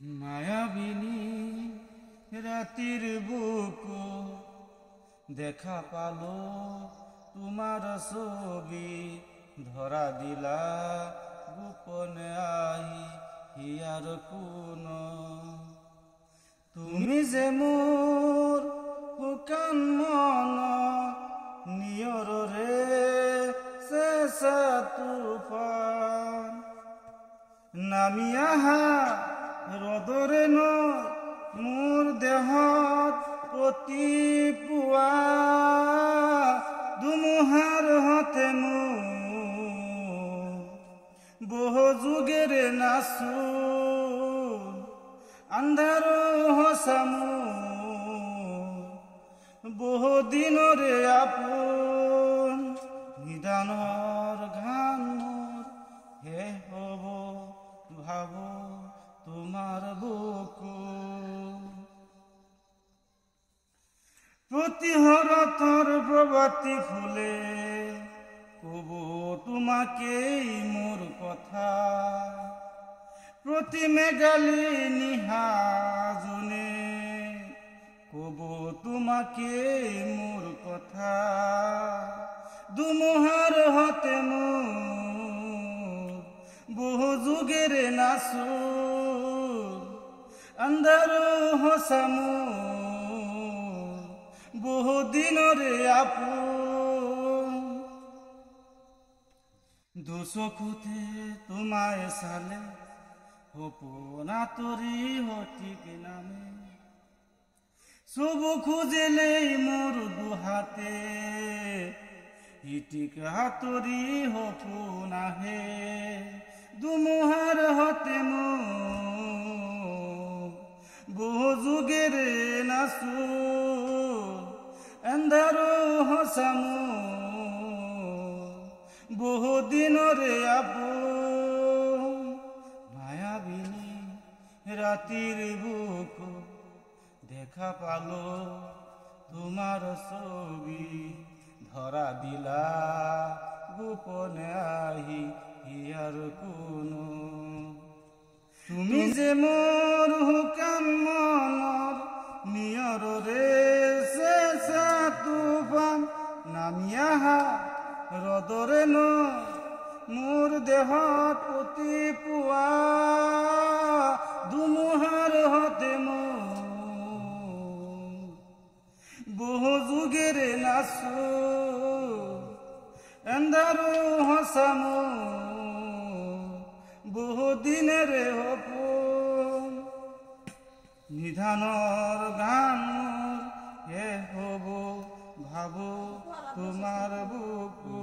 মায়াবিনী রাতির বুকু দেখা পালো তোমার ছবি ধরা দিলা গোপনে আহি হিয়ার কোন তুমি যে মোর শুকান মন নিয়র রে চেঁচা তুফান নামি আহা ৰদৰে নয় মোৰ দেহত প্ৰতি পুৱা ধুমুহাৰ হতে মোৰ বহু যুগেৰে নাচো আন্ধাৰ হচা মোৰ বহু দিনৰে আপোন নিদানৰ ঘান মোৰ হে হ'ব ভাবো তোমার বুকু প্রতিহরতর প্রভাতী ফুলে কব তোমাকেই মোর কথা প্রতি মেঘালী নিহাজনে কব তোমাকেই মোর কথা দুমহার হতে মোর বহু যুগেরে নাচো আন্ধার হসামু বহু দিনরে আপোন দুচকুতে তোমায় চালে সপোনা তৰি সঠিক নামে চবু খুজিলেই মোৰ দুহাতে ইটিক হাতৰি সপোন আহে দুমুহাৰ হতে মোৰ বহু যুগেৰে নাচো এন্ধাৰ হচামো বহু দিনৰে আপোন মায়াবিনী ৰাতিৰ বুকু দেখা পালো তোমাৰ ছবি ধৰা দিলা গোপনে আহি হিয়াৰ কোনো তুমি যে মোৰ শুকান মনৰ নিয়ৰ ৰে চেঁচা তুফান নামি আহা ৰদৰে নয় মোৰ দেহত প্ৰতি পুৱা ধুমুহাৰ হতে মোৰ বহু যুগেৰে নাচো এন্ধাৰো হচামো বহু দিনেৰে সপোন নিধানৰ গান মোৰ হে হ'ব ভাবো তোমাৰ বুকু